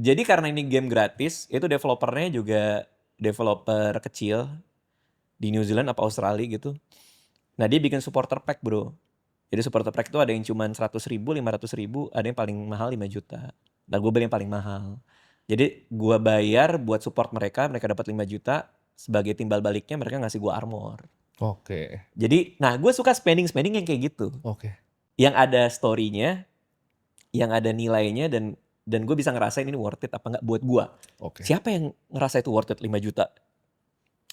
Jadi karena ini game gratis, itu developernya juga developer kecil di New Zealand apa Australia gitu. Nah dia bikin supporter pack bro. Jadi supporter pack itu ada yang cuma 100.000, 500.000, ada yang paling mahal 5 juta. Nah gue beli yang paling mahal. Jadi gue bayar buat support mereka, mereka dapat 5 juta. Sebagai timbal baliknya mereka ngasih gue armor. Oke. Jadi, nah gue suka spending yang kayak gitu. Oke. Yang ada story-nya, yang ada nilainya, dan gue bisa ngerasain ini worth it apa enggak buat gue. Oke. Siapa yang ngerasa itu worth it 5 juta?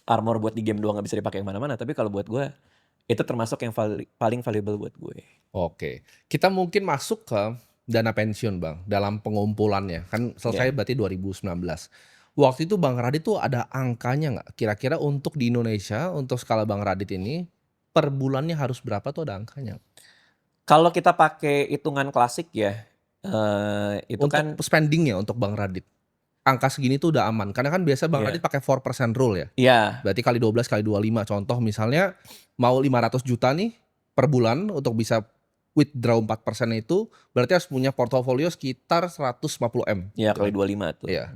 Armor buat di game doang gak bisa dipakai kemana-mana. Tapi kalau buat gue, itu termasuk yang paling valuable buat gue. Oke. Kita mungkin masuk ke dana pensiun Bang, dalam pengumpulannya. Kan selesai Yeah. berarti 2019. Waktu itu Bang Radit tuh ada angkanya nggak? Kira-kira untuk di Indonesia, untuk skala Bang Radit ini, per bulannya harus berapa tuh ada angkanya? Kalau kita pakai hitungan klasik ya, itu Untuk kan spendingnya untuk Bang Radit, angka segini tuh udah aman. Karena kan biasa Bang Radit ya, pakai 4% rule ya. ya, Berarti kali 12 kali 25. Contoh misalnya mau 500 juta nih per bulan untuk bisa withdraw 4% itu berarti harus punya portofolio sekitar 150 M. ya Gitu kali kan. 25 tuh. Iya.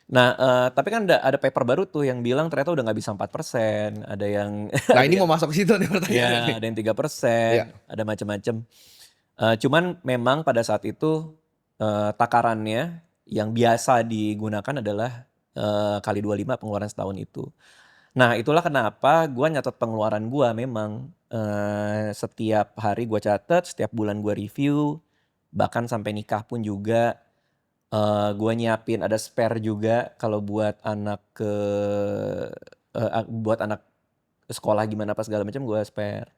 Nah, tapi kan ada paper baru tuh yang bilang ternyata udah nggak bisa 4%, ada yang Nah ada ini mau yang masuk ke situ nih pertanyaannya nih. ya, ada yang Iya. 3%, ada macam-macam. Cuman memang pada saat itu takarannya yang biasa digunakan adalah kali 25 pengeluaran setahun itu. Nah, itulah kenapa gue nyatet pengeluaran gue memang setiap hari gue catat, setiap bulan gue review, bahkan sampai nikah pun juga gue nyiapin ada spare juga kalau buat anak buat anak sekolah gimana apa segala macam gue spare.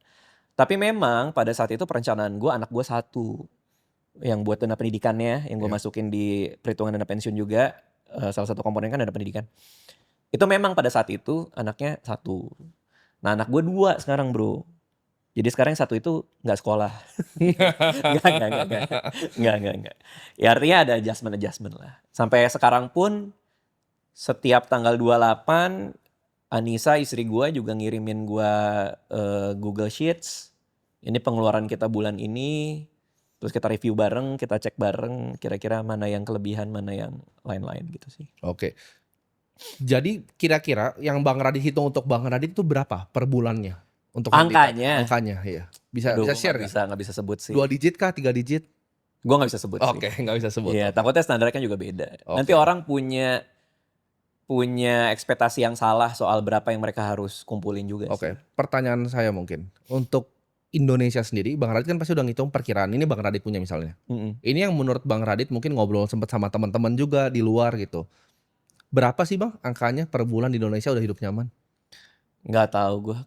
Tapi memang pada saat itu perencanaan gue anak gue satu yang buat dana pendidikannya yang gue Iya. masukin di perhitungan dana pensiun juga, salah satu komponen kan dana pendidikan. Itu memang pada saat itu anaknya satu. Nah anak gue dua sekarang bro. Jadi sekarang yang satu itu nggak sekolah. Nggak. Ya artinya ada adjustment lah. Sampai sekarang pun setiap tanggal 28 Anissa istri gue juga ngirimin gue Google Sheets. Ini pengeluaran kita bulan ini. Terus kita review bareng, kita cek bareng kira-kira mana yang kelebihan, mana yang lain-lain gitu sih. Oke. Jadi kira-kira yang Bang Radit hitung untuk Bang Radit itu berapa per bulannya? Untuk yang Angkanya, angkanya ya. Bisa aduh gue share nggak? nggak bisa sebut sih. 2 digit kah? 3 digit? Gue nggak bisa sebut sih. Oke, nggak bisa sebut. Iya, takutnya standarnya kan juga beda. Nanti Oke. orang punya ekspektasi yang salah soal berapa yang mereka harus kumpulin juga sih. Oke, pertanyaan saya mungkin untuk Indonesia sendiri, Bang Radit kan pasti udah ngitung perkiraan ini Bang Radit punya misalnya. Mm-mm. Ini yang menurut Bang Radit mungkin ngobrol sempet sama teman-teman juga di luar gitu. Berapa sih Bang angkanya per bulan di Indonesia udah hidup nyaman? Nggak tahu gue.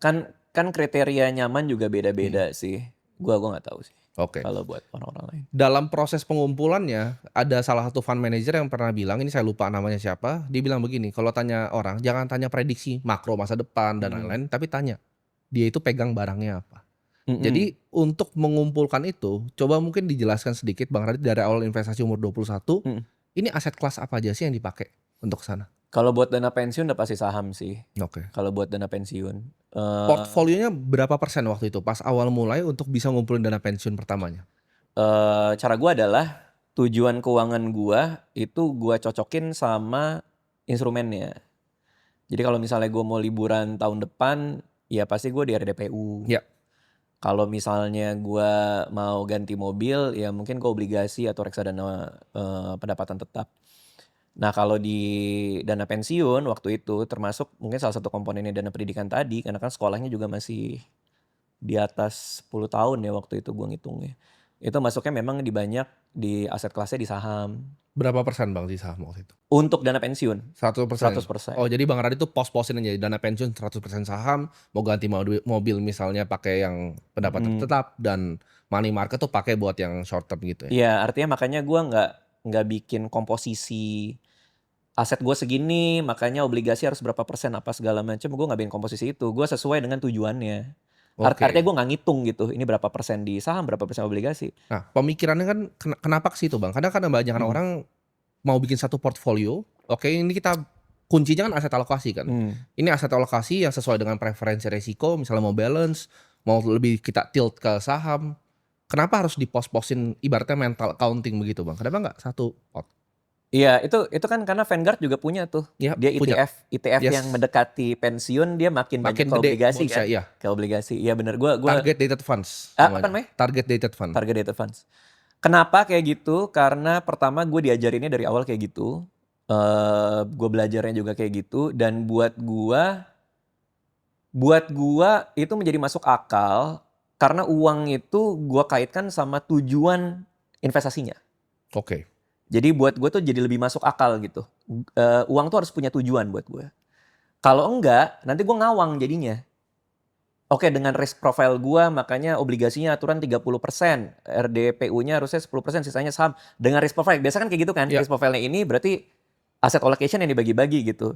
Kan kriteria nyaman juga beda-beda sih. Gue nggak tahu sih. Oke. Kalau buat orang-orang lain. Dalam proses pengumpulannya ada salah satu fund manager yang pernah bilang, ini saya lupa namanya siapa, dia bilang begini, kalau tanya orang jangan tanya prediksi makro masa depan dan lain-lain, tapi tanya dia itu pegang barangnya apa. Mm-mm. Jadi untuk mengumpulkan itu, coba mungkin dijelaskan sedikit Bang Radit dari awal investasi umur 21, Mm. ini aset kelas apa aja sih yang dipakai untuk sana? Kalau buat dana pensiun udah pasti saham sih. Oke. Kalau buat dana pensiun. Portfolionya berapa persen waktu itu pas awal mulai untuk bisa ngumpulin dana pensiun pertamanya? Cara gue adalah tujuan keuangan gue itu gue cocokin sama instrumennya. Jadi kalau misalnya gue mau liburan tahun depan, ya pasti gue di RDPU. Ya. Kalau misalnya gue mau ganti mobil, ya mungkin ke obligasi atau reksadana pendapatan tetap. Nah kalau di dana pensiun waktu itu termasuk mungkin salah satu komponennya dana pendidikan tadi, karena kan sekolahnya juga masih di atas 10 tahun ya waktu itu gue ngitungnya. Itu masuknya memang di aset kelasnya di saham. Berapa persen Bang di saham waktu itu? Untuk dana pensiun 100%. 100%. Oh, jadi Bang Radit tuh pos-posin aja dana pensiun 100% saham, mau ganti mobil misalnya pakai yang pendapatan tetap dan money market tuh pakai buat yang short term gitu ya. Iya, artinya makanya gue nggak bikin komposisi aset gue segini, makanya obligasi harus berapa persen apa segala macam. Gue nggak bikin komposisi itu. Gue sesuai dengan tujuannya. Oke. Artinya gue nggak ngitung gitu. Ini berapa persen di saham, berapa persen obligasi. Nah, pemikirannya kan kenapa ke situ Bang? Karena kan banyak orang mau bikin satu portfolio, oke ini kita kuncinya kan aset alokasi kan. Ini aset alokasi yang sesuai dengan preferensi resiko, misalnya mau balance, mau lebih kita tilt ke saham. Kenapa harus dipos-posin ibaratnya mental accounting begitu Bang? Kenapa nggak satu pot? Iya, itu kan karena Vanguard juga punya tuh. Ya, Dia punya. ETF yang Yes. mendekati pensiun dia makin banyak Makin ke gede obligasi bonusnya, kan. iya. Ke obligasi. Iya bener, gua Target dated funds apa namanya. namanya? Target dated fund. Target Date Funds. Kenapa kayak gitu? Karena pertama gue diajarinnya dari awal kayak gitu. Gue belajarnya juga kayak gitu dan buat gua itu menjadi masuk akal karena uang itu gua kaitkan sama tujuan investasinya. Oke. Jadi buat gue tuh jadi lebih masuk akal gitu. Uang tuh harus punya tujuan buat gue. Kalau enggak, nanti gue ngawang jadinya. Oke, dengan risk profile gue, makanya obligasinya aturan 30%, RDPU-nya harusnya 10%, sisanya saham. Dengan risk profile, biasa kan kayak gitu kan, Ya. risk profile-nya ini berarti asset allocation yang dibagi-bagi gitu.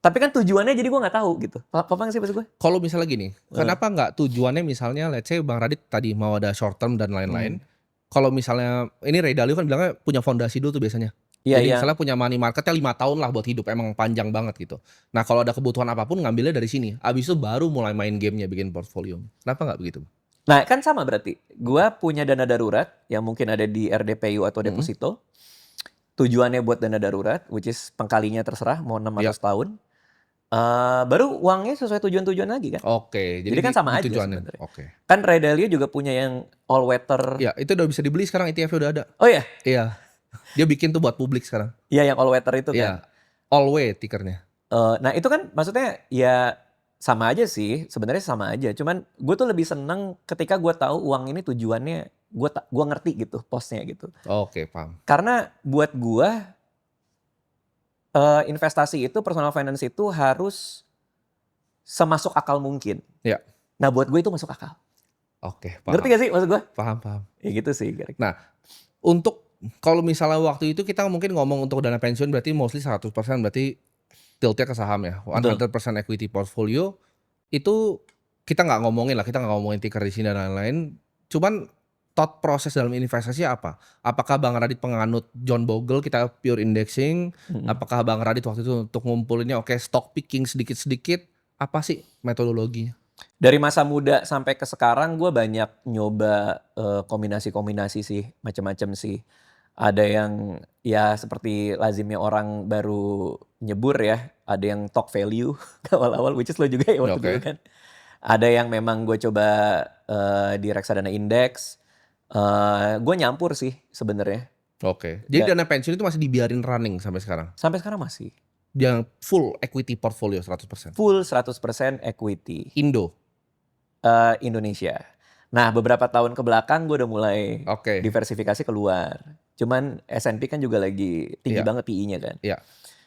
Tapi kan tujuannya jadi gue nggak tahu gitu. Apa sih maksud gue? Kalau misalnya gini, kenapa nggak tujuannya misalnya let's say Bang Radit tadi mau ada short term dan lain-lain. Kalau misalnya ini Ray Dalio kan bilangnya punya fondasi dulu tuh biasanya. Iya, Jadi iya. misalnya punya money marketnya 5 tahun lah buat hidup, emang panjang banget gitu. Nah kalau ada kebutuhan apapun ngambilnya dari sini. Abis itu baru mulai main gamenya bikin portfolio. Kenapa nggak begitu? Nah kan sama berarti. Gue punya dana darurat yang mungkin ada di RDPU atau deposito. Tujuannya buat dana darurat, which is pengkalinya terserah mau 6 atau Ya. setahun. Baru uangnya sesuai tujuan-tujuan lagi kan. Oke, Jadi kan di sama aja tujuannya. sebenarnya. Oke. Kan Ray Dalio juga punya yang all weather. Ya itu udah bisa dibeli sekarang, ETF-nya udah ada. Oh ya, Iya. Dia bikin tuh buat publik sekarang. iya yang all weather itu kan. Iya. Always tikernya. Nah itu kan maksudnya ya sama aja sih, sebenarnya sama aja. Cuman gue tuh lebih seneng ketika gue tahu uang ini tujuannya, gue ngerti gitu posnya gitu. Oke, paham. Karena buat gue investasi itu, personal finance itu harus semasuk akal mungkin. Ya. Nah buat gue itu masuk akal. Oke, paham. Ngerti gak sih maksud gue? Paham. Ya gitu sih. Nah, untuk kalau misalnya waktu itu kita mungkin ngomong untuk dana pensiun berarti mostly 100% berarti tiltnya ke saham ya. Betul. 100% equity portfolio itu kita nggak ngomongin lah, kita nggak ngomongin ticker di sini dan lain-lain. Cuman thought proses dalam investasi apa? Apakah Bang Radit penganut John Bogle kita pure indexing? Apakah Bang Radit waktu itu untuk ngumpulinnya oke stock picking sedikit-sedikit? Apa sih metodologinya? Dari masa muda sampai ke sekarang gue banyak nyoba kombinasi-kombinasi sih, macam-macam sih. Ada yang ya seperti lazimnya orang baru nyebur ya, ada yang talk value awal-awal, which is lo juga ya waktu dulu kan. Ada yang memang gue coba di reksadana indeks. Gue nyampur sih sebenarnya. Oke. Jadi dana pensiun itu masih dibiarin running sampai sekarang? Sampai sekarang masih. Yang full equity portfolio 100%? Full 100% equity. Indo? Indonesia. Nah beberapa tahun ke belakang gue udah mulai Oke. diversifikasi keluar. Cuman S&P kan juga lagi tinggi banget PI-nya kan. Iya.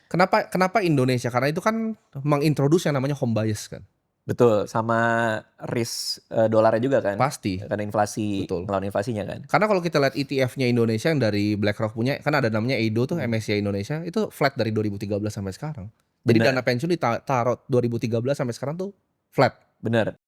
Kenapa Indonesia? Karena itu kan mengintroduce yang namanya home bias kan. Betul, sama risk dolarnya juga kan. Pasti. Karena inflasi, Betul. melawan inflasinya kan. Karena kalau kita lihat ETF-nya Indonesia yang dari BlackRock punya, kan ada namanya EIDO tuh, MSCI Indonesia, itu flat dari 2013 sampai sekarang. Jadi Benar. dana pensiun ditaruh 2013 sampai sekarang tuh flat. Bener.